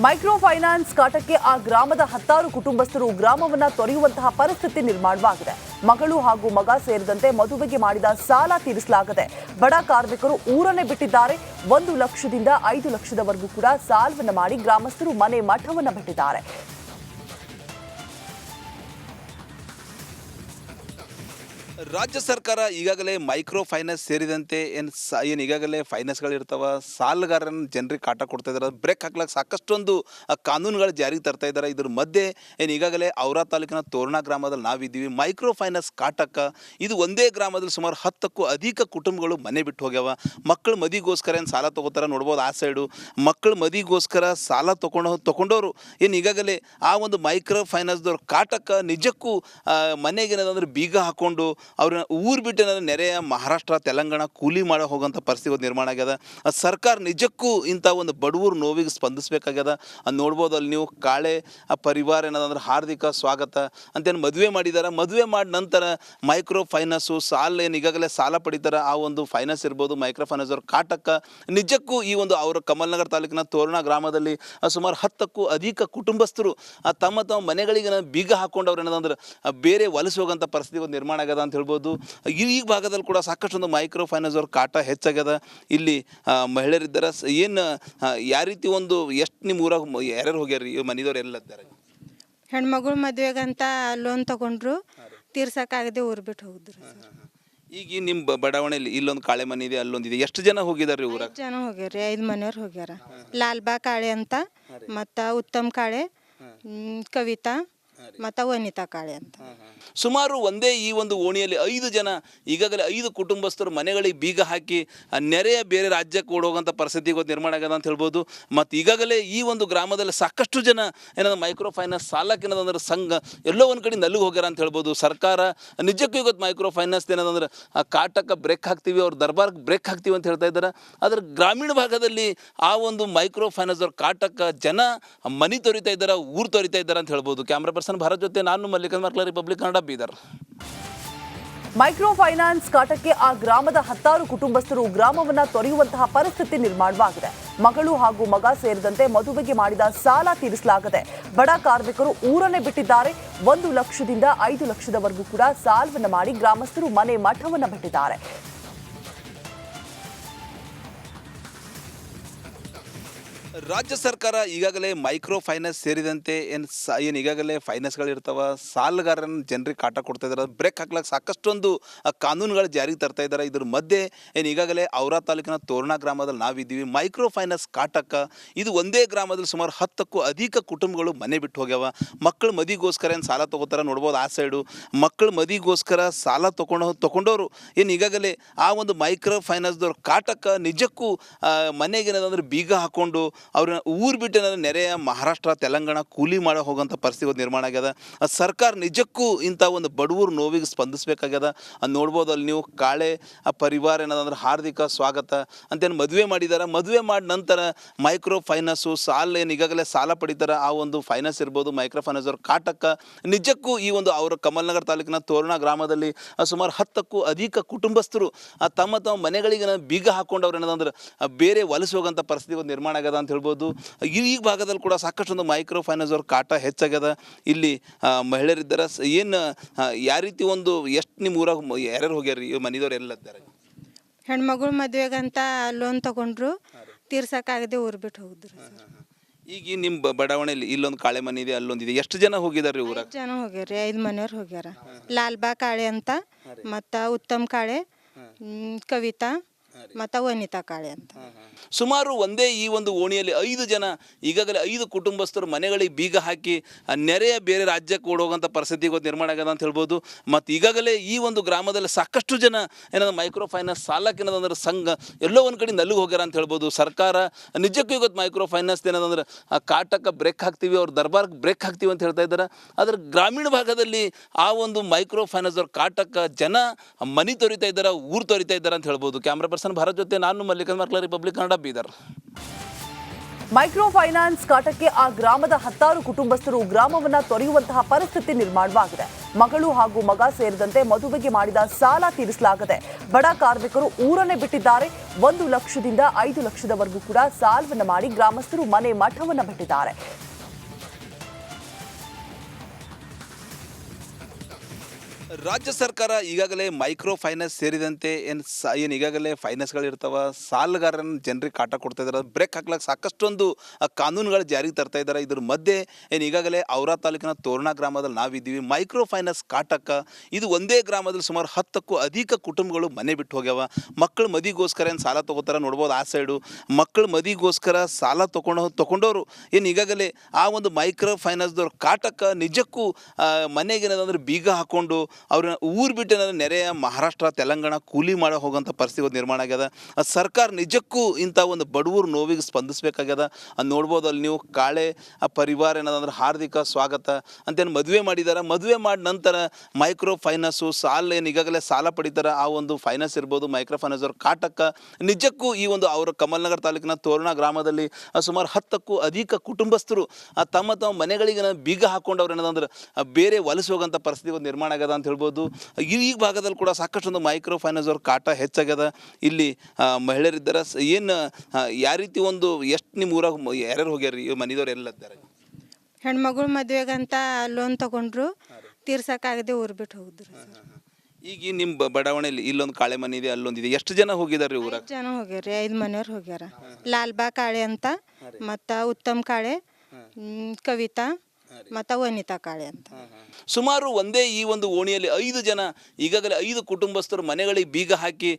Micro finance ಕಾಟಕ್ಕೆ ಆ ಗ್ರಾಮದ 10 ಕುಟುಂಬಸ್ಥರು ಗ್ರಾಮವನ್ನ ತೊರೆಯುವಂತಹ ಪರಿಸ್ಥಿತಿ ನಿರ್ಮಾಣವಾಗಿದೆ. ಮಗಳು ಹಾಗೂ ಮಗ ಸೇರಿದಂತೆ ಮದುವೆಗೆ ಮಾಡಿದ ಸಾಲ ತೀರಿಸಲಾಗದೆ ಬಡ ಕಾರ್ಮಿಕರು ಊರನ್ನೇ ಬಿಟ್ಟಿದ್ದಾರೆ. 1 ಲಕ್ಷದಿಂದ 5 ಲಕ್ಷದವರೆಗೂ ಕೂಡ ಸಾಲವನ್ನ ಮಾಡಿ ಗ್ರಾಮಸ್ಥರು ಮನೆ ಮಠವನ್ನ ಬಿಟ್ಟಿದ್ದಾರೆ. ರಾಜ್ಯ ಸರ್ಕಾರ ಈಗಾಗಲೇ ಮೈಕ್ರೋ ಫೈನಾನ್ಸ್ ಸೇರಿದಂತೆ ಏನು ಈಗಾಗಲೇ ಫೈನಾನ್ಸ್ಗಳಿರ್ತಾವ, ಸಾಲಗಾರರನ್ನು ಜನರಿಗೆ ಕಾಟ ಕೊಡ್ತಾ ಇದ್ದಾರೆ. ಬ್ರೇಕ್ ಹಾಕ್ಲಿಕ್ಕೆ ಸಾಕಷ್ಟೊಂದು ಕಾನೂನುಗಳು ಜಾರಿಗೆ ತರ್ತಾ ಇದ್ದಾರೆ. ಇದ್ರ ಮಧ್ಯೆ ಏನು ಈಗಾಗಲೇ ಔರಾ ತಾಲೂಕಿನ ತೋರಣ ಗ್ರಾಮದಲ್ಲಿ ನಾವಿದ್ದೀವಿ. ಮೈಕ್ರೋ ಫೈನಾನ್ಸ್ ಕಾಟಕ್ಕೆ ಇದು ಒಂದೇ ಗ್ರಾಮದಲ್ಲಿ ಸುಮಾರು 10ಕ್ಕೂ ಅಧಿಕ ಕುಟುಂಬಗಳು ಮನೆ ಬಿಟ್ಟು ಹೋಗ್ಯಾವ. ಮಕ್ಕಳು ಮದಿಗೋಸ್ಕರ ಏನು ಸಾಲ ತೊಗೋತಾರೆ ನೋಡ್ಬೋದು. ಆ ಸೈಡು ಮಕ್ಕಳು ಮದಿಗೋಸ್ಕರ ಸಾಲ ತೊಗೊಂಡವರು ಏನು ಈಗಾಗಲೇ ಆ ಒಂದು ಮೈಕ್ರೋ ಫೈನಾನ್ಸ್ದವ್ರ ಕಾಟಕ್ಕೆ ನಿಜಕ್ಕೂ ಮನೆಗೆ ಏನದಂದ್ರೆ ಬೀಗ ಹಾಕ್ಕೊಂಡು ಅವ್ರನ್ನ ಊರು ಬಿಟ್ಟು ಏನಾದ್ರು ನೆರೆಯ ಮಹಾರಾಷ್ಟ್ರ, ತೆಲಂಗಾಣ ಕೂಲಿ ಮಾಡೋ ಹೋಗೋಂಥ ಪರಿಸ್ಥಿತಿ ನಿರ್ಮಾಣ ಆಗ್ಯದ. ಸರ್ಕಾರ ನಿಜಕ್ಕೂ ಇಂಥ ಒಂದು ಬಡವರು ನೋವಿಗೆ ಸ್ಪಂದಿಸಬೇಕಾಗ್ಯದ. ನೋಡ್ಬೋದು ಅಲ್ಲಿ ನೀವು ಕಾಳೆ ಪರಿವಾರ ಏನದಂದ್ರೆ ಹಾರ್ದಿಕ ಸ್ವಾಗತ ಅಂತೇನು ಮದುವೆ ಮಾಡಿದ್ದಾರೆ. ಮದುವೆ ಮಾಡಿದ ನಂತರ ಮೈಕ್ರೋ ಫೈನಾನ್ಸು ಸಾಲ ಏನು ಈಗಾಗಲೇ ಸಾಲ ಪಡಿತಾರೆ, ಆ ಒಂದು ಫೈನಾನ್ಸ್ ಇರ್ಬೋದು ಮೈಕ್ರೋ ಫೈನಾನ್ಸ್ ಅವ್ರ ಕಾಟಕ್ಕೆ ನಿಜಕ್ಕೂ ಈ ಒಂದು ಅವರ ಕಮಲ್ನಗರ ತಾಲೂಕಿನ ತೋರಣ ಗ್ರಾಮದಲ್ಲಿ ಸುಮಾರು 10ಕ್ಕೂ ಅಧಿಕ ಕುಟುಂಬಸ್ಥರು ತಮ್ಮ ಮನೆಗಳಿಗೆ ಬೀಗ ಹಾಕೊಂಡು ಅವ್ರು ಏನದಂದ್ರೆ ಬೇರೆ ವಲಸೆ ಹೋಗೋಂಥ ಪರಿಸ್ಥಿತಿ ನಿರ್ಮಾಣ ಆಗ್ಯದ ಅಂತ ಹೇಳ್ಬೋದು. ಈ ಭಾಗದಲ್ಲಿ ಕೂಡ ಸಾಕಷ್ಟು ಒಂದು ಮೈಕ್ರೋ ಫೈನಾನ್ಸ್ ಅವ್ರ ಕಾಟ ಹೆಚ್ಚಾಗ್ಯದ. ಇಲ್ಲಿ ಮಹಿಳೆಯರಿದ್ದಾರೆ. ಏನು ಯಾವ ರೀತಿ ಒಂದು ಎಷ್ಟು ನಿಮ್ಮ ಊರಾಗ ಯಾರ್ಯಾರು ಹೋಗ್ಯಾರ ಮನೆದವ್ರು ಎಲ್ಲ ಇದ್ದಾರೆ? ಹೆಣ್ಮಗಳು ಮದುವೆಗಂತ ಲೋನ್ ತಗೊಂಡ್ರು, ತೀರ್ಸಕ್ಕಾಗದೆ ಊರು ಬಿಟ್ಟು ಹೋಗಿದ್ರು. ಈಗ ನಿಮ್ಮ ಬಡಾವಣೆಯಲ್ಲಿ ಇಲ್ಲೊಂದು ಕಾಳೆ ಮನೆ ಇದೆ, ಅಲ್ಲೊಂದಿದೆ. ಎಷ್ಟು ಜನ ಹೋಗಿದಾರೆ ಊರಾಗ? 5 ಜನ ಹೋಗ್ಯಾರ, 5 ಮನೆಯವ್ರು ಹೋಗ್ಯಾರ. ಲಾಲ್ಬಾ ಕಾಳೆ ಅಂತ, ಮತ್ತು ಉತ್ತಮ್ ಕಾಳೆ, ಕವಿತಾ ಮತ್ತು ವನಿತಾ ಕಾಳೆ ಅಂತ. ಸುಮಾರು ಒಂದೇ ಈ ಒಂದು ಓಣಿಯಲ್ಲಿ 5 ಜನ ಈಗಾಗಲೇ 5 ಕುಟುಂಬಸ್ಥರು ಮನೆಗಳಿಗೆ ಬೀಗ ಹಾಕಿ ನೆರೆಯ ಬೇರೆ ರಾಜ್ಯಕ್ಕೆ ಓಡೋಗಂಥ ಪರಿಸ್ಥಿತಿ ನಿರ್ಮಾಣ ಆಗ್ಯದ ಅಂತ ಹೇಳ್ಬೋದು. ಮತ್ತು ಈಗಾಗಲೇ ಈ ಒಂದು ಗ್ರಾಮದಲ್ಲಿ ಸಾಕಷ್ಟು ಜನ ಏನಾದ್ರು ಮೈಕ್ರೋ ಫೈನಾನ್ಸ್ ಸಾಲಕ್ಕೆ ಏನದಂದ್ರೆ ಸಂಘ ಎಲ್ಲೋ ಒಂದು ಕಡೆ ನಲ್ಲಿಗೆ ಹೋಗ್ಯಾರ ಅಂತ ಹೇಳ್ಬೋದು. ಸರ್ಕಾರ ನಿಜಕ್ಕೂ ಇವತ್ತು ಮೈಕ್ರೋ ಫೈನಾನ್ಸ್ ಏನದಂದ್ರೆ ಕಾಟಕ್ಕೆ ಬ್ರೇಕ್ ಹಾಕ್ತೀವಿ, ಅವ್ರ ದರ್ಬಾರ್ಗೆ ಬ್ರೇಕ್ ಹಾಕ್ತೀವಿ ಅಂತ ಹೇಳ್ತಾ ಇದ್ದಾರೆ. ಆದರೆ ಗ್ರಾಮೀಣ ಭಾಗದಲ್ಲಿ ಆ ಒಂದು ಮೈಕ್ರೋ ಫೈನಾನ್ಸ್ ಅವ್ರ ಕಾಟಕ್ಕೆ ಜನ ಮನೆ ತೊರಿತಾ ಇದ್ದಾರೆ, ಊರು ತೊರಿತಾ ಇದ್ದಾರೆ ಅಂತ ಹೇಳ್ಬೋದು. ಕ್ಯಾಮ್ರಾ ಪರ್ಸನ್ ಭಾರತ್ ಜೊತೆ ನಾನು Mallikarjuna Markala, republic Kannada, Bidar. Micro finance ಕಾಟಕ್ಕೆ ಆ ಗ್ರಾಮದ 10 ಕುಟುಂಬಸ್ಥರು ಗ್ರಾಮವನ್ನ ತೊರೆಯುವಂತಹ ಪರಿಸ್ಥಿತಿ ನಿರ್ಮಾಣವಾಗಿದೆ. ಮಗಳು ಹಾಗೂ ಮಗ ಸೇರಿದಂತೆ ಮದುವೆಗೆ ಮಾಡಿದ ಸಾಲ ತೀರಿಸಲಾಗದೆ ಬಡ ಕಾರ್ಮಿಕರು ಊರನ್ನೇ ಬಿಟ್ಟಿದ್ದಾರೆ. 1 ಲಕ್ಷದಿಂದ 5 ಲಕ್ಷದವರೆಗೂ ಕೂಡ ಸಾಲವನ್ನ ಮಾಡಿ ಗ್ರಾಮಸ್ಥರು ಮನೆ ಮಠವನ್ನ ಬಿಟ್ಟಿದ್ದಾರೆ. ರಾಜ್ಯ ಸರ್ಕಾರ ಈಗಾಗಲೇ ಮೈಕ್ರೋ ಫೈನಾನ್ಸ್ ಸೇರಿದಂತೆ ಏನು ಈಗಾಗಲೇ ಫೈನಾನ್ಸ್ಗಳಿರ್ತಾವ, ಸಾಲಗಾರರನ್ನು ಜನರಿಗೆ ಕಾಟ ಕೊಡ್ತಾ ಇದ್ದಾರೆ. ಬ್ರೇಕ್ ಹಾಕ್ಲಿಕ್ಕೆ ಸಾಕಷ್ಟೊಂದು ಕಾನೂನುಗಳು ಜಾರಿಗೆ ತರ್ತಾ ಇದ್ದಾರೆ. ಇದ್ರ ಮಧ್ಯೆ ಏನು ಈಗಾಗಲೇ ಔರಾ ತಾಲೂಕಿನ ತೋರಣ ಗ್ರಾಮದಲ್ಲಿ ನಾವಿದ್ದೀವಿ. ಮೈಕ್ರೋ ಫೈನಾನ್ಸ್ ಕಾಟಕ್ಕೆ ಇದು ಒಂದೇ ಗ್ರಾಮದಲ್ಲಿ ಸುಮಾರು 10ಕ್ಕೂ ಅಧಿಕ ಕುಟುಂಬಗಳು ಮನೆ ಬಿಟ್ಟು ಹೋಗ್ಯಾವ. ಮಕ್ಕಳು ಮದಿಗೋಸ್ಕರ ಏನು ಸಾಲ ತೊಗೋತಾರೆ ನೋಡ್ಬೋದು. ಆ ಸೈಡು ಮಕ್ಕಳು ಮದಿಗೋಸ್ಕರ ಸಾಲ ತೊಗೊಂಡವರು ಏನು ಈಗಾಗಲೇ ಆ ಒಂದು ಮೈಕ್ರೋ ಫೈನಾನ್ಸ್ದವ್ರ ಕಾಟಕ್ಕೆ ನಿಜಕ್ಕೂ ಮನೆಗೆ ಏನದಂದ್ರೆ ಬೀಗ ಹಾಕ್ಕೊಂಡು ಅವ್ರನ್ನ ಊರು ಬಿಟ್ಟು ಏನಾದ್ರು ನೆರೆಯ ಮಹಾರಾಷ್ಟ್ರ, ತೆಲಂಗಾಣ ಕೂಲಿ ಮಾಡೋ ಹೋಗೋಂಥ ಪರಿಸ್ಥಿತಿ ನಿರ್ಮಾಣ ಆಗ್ಯದ. ಸರ್ಕಾರ ನಿಜಕ್ಕೂ ಇಂಥ ಒಂದು ಬಡವರು ನೋವಿಗೆ ಸ್ಪಂದಿಸಬೇಕಾಗ್ಯದ. ನೋಡ್ಬೋದು ಅಲ್ಲಿ ನೀವು ಕಾಳೆ ಪರಿವಾರ ಏನದಂದ್ರೆ ಹಾರ್ದಿಕ ಸ್ವಾಗತ ಅಂತೇನು ಮದುವೆ ಮಾಡಿದ್ದಾರೆ. ಮದುವೆ ಮಾಡಿದ ನಂತರ ಮೈಕ್ರೋ ಫೈನಾನ್ಸು ಸಾಲ ಏನು ಈಗಾಗಲೇ ಸಾಲ ಪಡಿತಾರೆ, ಆ ಒಂದು ಫೈನಾನ್ಸ್ ಇರ್ಬೋದು ಮೈಕ್ರೋ ಫೈನಾನ್ಸ್ ಅವ್ರ ಕಾಟಕ್ಕೆ ನಿಜಕ್ಕೂ ಈ ಒಂದು ಅವರ ಕಮಲ್ನಗರ ತಾಲೂಕಿನ ತೋರಣ ಗ್ರಾಮದಲ್ಲಿ ಸುಮಾರು 10ಕ್ಕೂ ಅಧಿಕ ಕುಟುಂಬಸ್ಥರು ತಮ್ಮ ಮನೆಗಳಿಗೆ ಬೀಗ ಹಾಕೊಂಡು ಅವ್ರು ಏನದಂದ್ರೆ ಬೇರೆ ವಲಸೆ ಹೋಗೋಂಥ ಪರಿಸ್ಥಿತಿ ನಿರ್ಮಾಣ ಆಗ್ಯದ ಅಂತ ಹೇಳ್ಬೋದು. ಈ ಭಾಗದಲ್ಲಿ ಕೂಡ ಸಾಕಷ್ಟು ಒಂದು ಮೈಕ್ರೋ ಫೈನಾನ್ಸ್ ಅವ್ರ ಕಾಟ ಹೆಚ್ಚಾಗ್ಯದ. ಇಲ್ಲಿ ಮಹಿಳೆಯರಿದ್ದಾರೆ. ಏನು ಯಾವ ರೀತಿ ಒಂದು ಎಷ್ಟು ನಿಮ್ಮ ಊರಾಗ ಯಾರ್ಯಾರು ಹೋಗ್ಯಾರ ಮನೆದವ್ರು ಎಲ್ಲ ಇದ್ದಾರೆ? ಹೆಣ್ಮಗಳು ಮದುವೆಗಂತ ಲೋನ್ ತಗೊಂಡ್ರು, ತೀರ್ಸಕ್ಕಾಗದೆ ಊರು ಬಿಟ್ಟು ಹೋಗಿದ್ರು. ಈಗ ನಿಮ್ಮ ಬಡಾವಣೆಯಲ್ಲಿ ಇಲ್ಲೊಂದು ಕಾಳೆ ಮನೆ ಇದೆ, ಅಲ್ಲೊಂದಿದೆ. ಎಷ್ಟು ಜನ ಹೋಗಿದಾರೆ ಊರಾಗ? 5 ಜನ ಹೋಗ್ಯಾರ, 5 ಮನೆಯವ್ರು ಹೋಗ್ಯಾರ. ಲಾಲ್ಬಾ ಕಾಳೆ ಅಂತ, ಮತ್ತು ಉತ್ತಮ್ ಕಾಳೆ, ಕವಿತಾ ಮತ್ತು ವನಿತಾ ಕಾಳೆ ಅಂತ. ಸುಮಾರು ಒಂದೇ ಈ ಒಂದು ಓಣಿಯಲ್ಲಿ 5 ಜನ ಈಗಾಗಲೇ 5 ಕುಟುಂಬಸ್ಥರು ಮನೆಗಳಿಗೆ ಬೀಗ ಹಾಕಿ ನೆರೆಯ ಬೇರೆ ರಾಜ್ಯಕ್ಕೆ ಓಡೋಗಂಥ ಪರಿಸ್ಥಿತಿ ನಿರ್ಮಾಣ ಆಗ್ಯದ ಅಂತ ಹೇಳ್ಬೋದು. ಮತ್ತು ಈಗಾಗಲೇ ಈ ಒಂದು ಗ್ರಾಮದಲ್ಲಿ ಸಾಕಷ್ಟು ಜನ ಏನಾದ್ರು ಮೈಕ್ರೋ ಫೈನಾನ್ಸ್ ಸಾಲಕ್ಕೆ ಏನದಂದ್ರೆ ಸಂಘ ಎಲ್ಲೋ ಒಂದು ಕಡೆ ನಲ್ಲಿಗೆ ಹೋಗ್ಯಾರ ಅಂತ ಹೇಳ್ಬೋದು. ಸರ್ಕಾರ ನಿಜಕ್ಕೂ ಇವತ್ತು ಮೈಕ್ರೋ ಫೈನಾನ್ಸ್ ಏನದಂದ್ರೆ ಕಾಟಕ್ಕೆ ಬ್ರೇಕ್ ಹಾಕ್ತೀವಿ, ಅವ್ರ ದರ್ಬಾರ್ಗೆ ಬ್ರೇಕ್ ಹಾಕ್ತೀವಿ ಅಂತ ಹೇಳ್ತಾ ಇದ್ದಾರೆ. ಆದರೆ ಗ್ರಾಮೀಣ ಭಾಗದಲ್ಲಿ ಆ ಒಂದು ಮೈಕ್ರೋ ಫೈನಾನ್ಸ್ ಅವ್ರ ಕಾಟಕ್ಕೆ ಜನ ಮನೆ ತೊರಿತಾ ಇದ್ದಾರೆ, ಊರು ತೊರಿತಾ ಇದ್ದಾರೆ ಅಂತ ಹೇಳ್ಬೋದು. ಕ್ಯಾಮ್ರಾ ಪರ್ಸನ್ ಭಾರತ್ ಜೊತೆ ನಾನು Mallikarjuna Markala, republic Kannada, Bidar. Micro finance ಕಾಟಕ್ಕೆ ಆ ಗ್ರಾಮದ ಹತ್ತಾರು ಕುಟುಂಬಸ್ಥರು ಗ್ರಾಮವನ್ನ ತೊರೆಯುವಂತಹ ಪರಿಸ್ಥಿತಿ ನಿರ್ಮಾಣವಾಗಿದೆ. ಮಗಳು ಹಾಗೂ ಮಗ ಸೇರಿದಂತೆ ಮದುವೆಗೆ ಮಾಡಿದ ಸಾಲ ತೀರಿಸಲಾಗದೆ ಬಡ ಕಾರ್ಮಿಕರು ಊರನ್ನೇ ಬಿಟ್ಟಿದ್ದಾರೆ. 1 ಲಕ್ಷದಿಂದ 5 ಲಕ್ಷದವರೆಗೂ ಕೂಡ ಸಾಲವನ್ನ ಮಾಡಿ ಗ್ರಾಮಸ್ಥರು ಮನೆ ಮಠವನ್ನ ಬಿಟ್ಟಿದ್ದಾರೆ. ರಾಜ್ಯ ಸರ್ಕಾರ ಈಗಾಗಲೇ ಮೈಕ್ರೋ ಫೈನಾನ್ಸ್ ಸೇರಿದಂತೆ ಏನು ಈಗಾಗಲೇ ಫೈನಾನ್ಸ್ಗಳಿರ್ತಾವ ಸಾಲಗಾರರನ್ನು ಜನರಿಗೆ ಕಾಟ ಕೊಡ್ತಾ ಇದ್ದಾರೆ. ಬ್ರೇಕ್ ಹಾಕ್ಲಿಕ್ಕೆ ಸಾಕಷ್ಟೊಂದು ಕಾನೂನುಗಳು ಜಾರಿಗೆ ತರ್ತಾ ಇದ್ದಾರೆ. ಇದ್ರ ಮಧ್ಯೆ ಏನು ಈಗಾಗಲೇ ಔರಾ ತಾಲೂಕಿನ ತೋರಣ ಗ್ರಾಮದಲ್ಲಿ ನಾವಿದ್ದೀವಿ. ಮೈಕ್ರೋ ಫೈನಾನ್ಸ್ ಕಾಟಕ್ಕೆ ಇದು ಒಂದೇ ಗ್ರಾಮದಲ್ಲಿ ಸುಮಾರು 10ಕ್ಕೂ ಅಧಿಕ ಕುಟುಂಬಗಳು ಮನೆ ಬಿಟ್ಟು ಹೋಗ್ಯಾವ. ಮಕ್ಕಳು ಮದಿಗೋಸ್ಕರ ಏನು ಸಾಲ ತೊಗೋತಾರೆ ನೋಡ್ಬೋದು. ಆ ಸೈಡು ಮಕ್ಕಳು ಮದಿಗೋಸ್ಕರ ಸಾಲ ತೊಗೊಂಡವರು ಏನು ಈಗಾಗಲೇ ಆ ಒಂದು ಮೈಕ್ರೋ ಫೈನಾನ್ಸ್ದವ್ರ ಕಾಟಕ್ಕೆ ನಿಜಕ್ಕೂ ಮನೆಗೆ ಏನಂದ್ರೆ ಬೀಗ ಹಾಕ್ಕೊಂಡು ಅವ್ರನ್ನ ಊರು ಬಿಟ್ಟು ಏನಾದ್ರು ನೆರೆಯ ಮಹಾರಾಷ್ಟ್ರ ತೆಲಂಗಾಣ ಕೂಲಿ ಮಾಡೋ ಹೋಗೋಂಥ ಪರಿಸ್ಥಿತಿ ನಿರ್ಮಾಣ ಆಗ್ಯದ. ಸರ್ಕಾರ ನಿಜಕ್ಕೂ ಇಂಥ ಒಂದು ಬಡವರು ನೋವಿಗೆ ಸ್ಪಂದಿಸಬೇಕಾಗ್ಯದ. ನೋಡ್ಬೋದು ಅಲ್ಲಿ ನೀವು ಕಾಳೆ ಪರಿವಾರ ಏನದಂದ್ರೆ ಹಾರ್ದಿಕ ಸ್ವಾಗತ ಅಂತೇನು ಮದುವೆ ಮಾಡಿದ್ದಾರೆ. ಮದುವೆ ಮಾಡಿದ ನಂತರ ಮೈಕ್ರೋ ಫೈನಾನ್ಸು ಸಾಲ ಏನು ಈಗಾಗಲೇ ಸಾಲ ಪಡಿತಾರೆ ಆ ಒಂದು ಫೈನಾನ್ಸ್ ಇರ್ಬೋದು ಮೈಕ್ರೋ ಫೈನಾನ್ಸ್ ಅವ್ರ ಕಾಟಕ್ಕೆ ನಿಜಕ್ಕೂ ಈ ಒಂದು ಅವರ ಕಮಲ್ನಗರ ತಾಲೂಕಿನ ತೋರಣ ಗ್ರಾಮದಲ್ಲಿ ಸುಮಾರು 10ಕ್ಕೂ ಅಧಿಕ ಕುಟುಂಬಸ್ಥರು ತಮ್ಮ ಮನೆಗಳಿಗೆ ಬೀಗ ಹಾಕೊಂಡು ಅವ್ರು ಏನದಂದ್ರೆ ಬೇರೆ ವಲಸೆ ಹೋಗೋಂಥ ಪರಿಸ್ಥಿತಿ ನಿರ್ಮಾಣ ಆಗ್ಯದ ಅಂತ ಹೇಳ್ಬೋದು. ಈ ಭಾಗದಲ್ಲಿ ಕೂಡ ಸಾಕಷ್ಟೊಂದು ಮೈಕ್ರೋ ಫೈನಾನ್ಸ್ ಅವ್ರ ಕಾಟ ಹೆಚ್ಚಾಗ್ಯದ. ಇಲ್ಲಿ ಮಹಿಳೆಯರಿದ್ದಾರೆ. ಏನು ಯಾವ ರೀತಿ ಒಂದು ಎಷ್ಟು ನಿಮ್ಮ ಊರಾಗ ಯಾರ್ಯಾರು ಹೋಗ್ಯಾರ ಮನೆದವ್ರು ಎಲ್ಲ ಇದ್ದಾರೆ? ಹೆಣ್ಮಗಳು ಮದುವೆಗಂತ ಲೋನ್ ತಗೊಂಡ್ರು, ತೀರ್ಸಕ್ಕಾಗದೆ ಊರು ಬಿಟ್ಟು ಹೋಗಿದ್ರು. ಈಗ ನಿಮ್ಮ ಬಡಾವಣೆಯಲ್ಲಿ ಇಲ್ಲೊಂದು ಕಾಳೆ ಮನೆ ಇದೆ, ಅಲ್ಲೊಂದಿದೆ. ಎಷ್ಟು ಜನ ಹೋಗಿದಾರೆ ಊರಾಗ? 5 ಜನ ಹೋಗ್ಯಾರಿ. 5 ಮನೆಯವ್ರು ಹೋಗ್ಯಾರ. ಲಾಲ್ಬಾ ಕಾಳೆ ಅಂತ, ಮತ್ತು ಉತ್ತಮ್ ಕಾಳೆ, ಕವಿತಾ ಮತ್ತು ವನಿತಾ ಕಾಳೆ ಅಂತ. ಸುಮಾರು ಒಂದೇ ಈ ಒಂದು ಓಣಿಯಲ್ಲಿ 5 ಜನ ಈಗಾಗಲೇ 5 ಕುಟುಂಬಸ್ಥರು ಮನೆಗಳಿಗೆ ಬೀಗ ಹಾಕಿ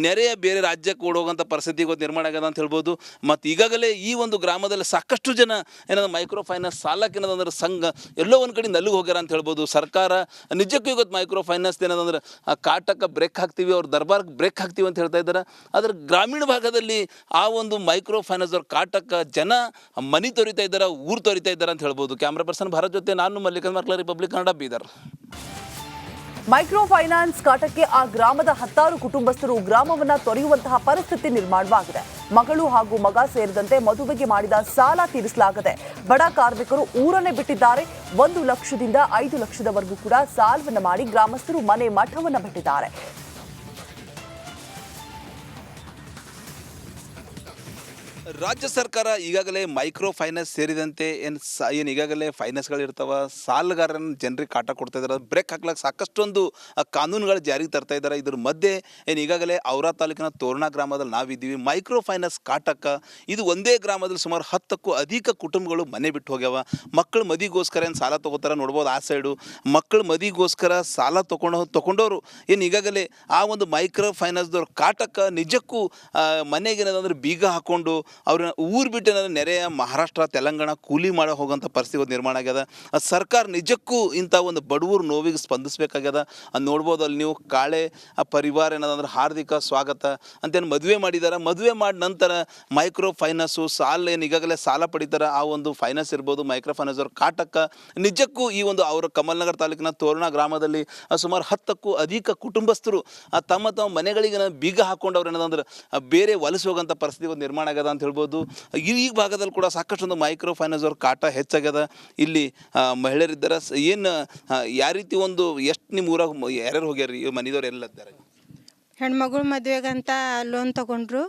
ನೆರೆಯ ಬೇರೆ ರಾಜ್ಯಕ್ಕೆ ಓಡೋಗಂಥ ಪರಿಸ್ಥಿತಿ ನಿರ್ಮಾಣ ಆಗ್ಯದ ಅಂತ ಹೇಳ್ಬೋದು. ಮತ್ತು ಈಗಾಗಲೇ ಈ ಒಂದು ಗ್ರಾಮದಲ್ಲಿ ಸಾಕಷ್ಟು ಜನ ಏನಾದ್ರು ಮೈಕ್ರೋ ಫೈನಾನ್ಸ್ ಸಾಲಕ್ಕೆ ಏನದಂದ್ರೆ ಸಂಘ ಎಲ್ಲೋ ಒಂದು ಕಡೆ ನಲ್ಲಿಗೆ ಹೋಗ್ಯಾರ ಅಂತ ಹೇಳ್ಬೋದು. ಸರ್ಕಾರ ನಿಜಕ್ಕೂ ಇವತ್ತು ಮೈಕ್ರೋ ಫೈನಾನ್ಸ್ ಏನದಂದ್ರೆ ಕಾಟಕ್ಕೆ ಬ್ರೇಕ್ ಹಾಕ್ತೀವಿ, ಅವ್ರ ದರ್ಬಾರ್ಗೆ ಬ್ರೇಕ್ ಹಾಕ್ತೀವಿ ಅಂತ ಹೇಳ್ತಾ ಇದ್ದಾರೆ. ಆದರೆ ಗ್ರಾಮೀಣ ಭಾಗದಲ್ಲಿ ಆ ಒಂದು ಮೈಕ್ರೋ ಫೈನಾನ್ಸ್ ಅವ್ರ ಕಾಟಕ್ಕೆ ಜನ ಮನೆ ತೊರಿತಾ ಇದ್ದಾರೆ, ಊರು ತೊರಿತಾ ಇದ್ದಾರೆ ಅಂತ ಹೇಳ್ಬೋದು. ಕ್ಯಾಮ್ರಾ ಪರ್ಸನ್ ಭಾರತ್ ಜೊತೆ ನಾನು Mallikarjuna Markala, republic Kannada, Bidar. Micro finance ಕಾಟಕ್ಕೆ ಆ ಗ್ರಾಮದ ಹತ್ತಾರು ಕುಟುಂಬಸ್ಥರು ಗ್ರಾಮವನ್ನ ತೊರೆಯುವಂತಹ ಪರಿಸ್ಥಿತಿ ನಿರ್ಮಾಣವಾಗಿದೆ. ಮಗಳು ಹಾಗೂ ಮಗ ಸೇರಿದಂತೆ ಮದುವೆಗೆ ಮಾಡಿದ ಸಾಲ ತೀರಿಸಲಾಗದೆ ಬಡ ಕಾರ್ಮಿಕರು ಊರನ್ನೇ ಬಿಟ್ಟಿದ್ದಾರೆ. 1 ಲಕ್ಷದಿಂದ 5 ಲಕ್ಷದವರೆಗೂ ಕೂಡ ಸಾಲವನ್ನ ಮಾಡಿ ಗ್ರಾಮಸ್ಥರು ಮನೆ ಮಠವನ್ನ ಬಿಟ್ಟಿದ್ದಾರೆ. ರಾಜ್ಯ ಸರ್ಕಾರ ಈಗಾಗಲೇ ಮೈಕ್ರೋ ಫೈನಾನ್ಸ್ ಸೇರಿದಂತೆ ಏನು ಈಗಾಗಲೇ ಫೈನಾನ್ಸ್ಗಳಿರ್ತಾವ ಸಾಲಗಾರರನ್ನು ಜನರಿಗೆ ಕಾಟ ಕೊಡ್ತಾ ಇದ್ದಾರೆ. ಬ್ರೇಕ್ ಹಾಕ್ಲಿಕ್ಕೆ ಸಾಕಷ್ಟೊಂದು ಕಾನೂನುಗಳು ಜಾರಿಗೆ ತರ್ತಾ ಇದ್ದಾರೆ. ಇದ್ರ ಮಧ್ಯೆ ಏನು ಈಗಾಗಲೇ ಔರಾ ತಾಲೂಕಿನ ತೋರಣ ಗ್ರಾಮದಲ್ಲಿ ನಾವಿದ್ದೀವಿ. ಮೈಕ್ರೋ ಫೈನಾನ್ಸ್ ಕಾಟಕ್ಕೆ ಇದು ಒಂದೇ ಗ್ರಾಮದಲ್ಲಿ ಸುಮಾರು 10ಕ್ಕೂ ಅಧಿಕ ಕುಟುಂಬಗಳು ಮನೆ ಬಿಟ್ಟು ಹೋಗ್ಯಾವ. ಮಕ್ಕಳು ಮದಿಗೋಸ್ಕರ ಏನು ಸಾಲ ತೊಗೋತಾರೆ ನೋಡ್ಬೋದು. ಆ ಸೈಡು ಮಕ್ಕಳು ಮದಿಗೋಸ್ಕರ ಸಾಲ ತೊಗೊಂಡವರು ಏನು ಈಗಾಗಲೇ ಆ ಒಂದು ಮೈಕ್ರೋ ಫೈನಾನ್ಸ್ದವ್ರ ಕಾಟಕ್ಕೆ ನಿಜಕ್ಕೂ ಮನೆಗೆ ಏನದಂದ್ರೆ ಬೀಗ ಹಾಕ್ಕೊಂಡು ಅವ್ರನ್ನ ಊರು ಬಿಟ್ಟು ಏನಾದ್ರು ನೆರೆಯ ಮಹಾರಾಷ್ಟ್ರ ತೆಲಂಗಾಣ ಕೂಲಿ ಮಾಡೋ ಹೋಗೋಂಥ ಪರಿಸ್ಥಿತಿ ನಿರ್ಮಾಣ ಆಗ್ಯದ. ಸರ್ಕಾರ ನಿಜಕ್ಕೂ ಇಂಥ ಒಂದು ಬಡವರು ನೋವಿಗೆ ಸ್ಪಂದಿಸಬೇಕಾಗ್ಯದ. ನೋಡ್ಬೋದು ಅಲ್ಲಿ ನೀವು ಕಾಳೆ ಪರಿವಾರ ಏನದಂದ್ರೆ ಹಾರ್ದಿಕ ಸ್ವಾಗತ ಅಂತೇನು ಮದುವೆ ಮಾಡಿದ್ದಾರೆ. ಮದುವೆ ಮಾಡಿದ ನಂತರ ಮೈಕ್ರೋ ಫೈನಾನ್ಸು ಸಾಲ ಏನು ಈಗಾಗಲೇ ಸಾಲ ಪಡಿತಾರೆ ಆ ಒಂದು ಫೈನಾನ್ಸ್ ಇರ್ಬೋದು ಮೈಕ್ರೋ ಫೈನಾನ್ಸ್ ಅವ್ರ ಕಾಟಕ್ಕೆ ನಿಜಕ್ಕೂ ಈ ಒಂದು ಅವರ ಕಮಲ್ನಗರ ತಾಲೂಕಿನ ತೋರಣ ಗ್ರಾಮದಲ್ಲಿ ಸುಮಾರು 10ಕ್ಕೂ ಅಧಿಕ ಕುಟುಂಬಸ್ಥರು ತಮ್ಮ ಮನೆಗಳಿಗೆ ಬೀಗ ಹಾಕೊಂಡು ಅವ್ರು ಏನದಂದ್ರೆ ಬೇರೆ ವಲಸೆ ಹೋಗೋಂಥ ಪರಿಸ್ಥಿತಿ ನಿರ್ಮಾಣ ಆಗ್ಯದ ಅಂತ ಹೇಳ್ಬೋದು. ಈ ಭಾಗದಲ್ಲಿ ಕೂಡ ಸಾಕಷ್ಟೊಂದು ಮೈಕ್ರೋ ಫೈನಾನ್ಸ್ ಅವ್ರ ಕಾಟ ಹೆಚ್ಚಾಗ್ಯದ. ಇಲ್ಲಿ ಮಹಿಳೆಯರಿದ್ದಾರೆ. ಏನು ಯಾವ ರೀತಿ ಒಂದು ಎಷ್ಟು ನಿಮ್ಮ ಊರಾಗ ಯಾರ್ಯಾರು ಹೋಗ್ಯಾರ ಮನೆದವ್ರು ಎಲ್ಲ ಇದ್ದಾರೆ? ಹೆಣ್ಮಗಳು ಮದುವೆಗಂತ ಲೋನ್ ತಗೊಂಡ್ರು,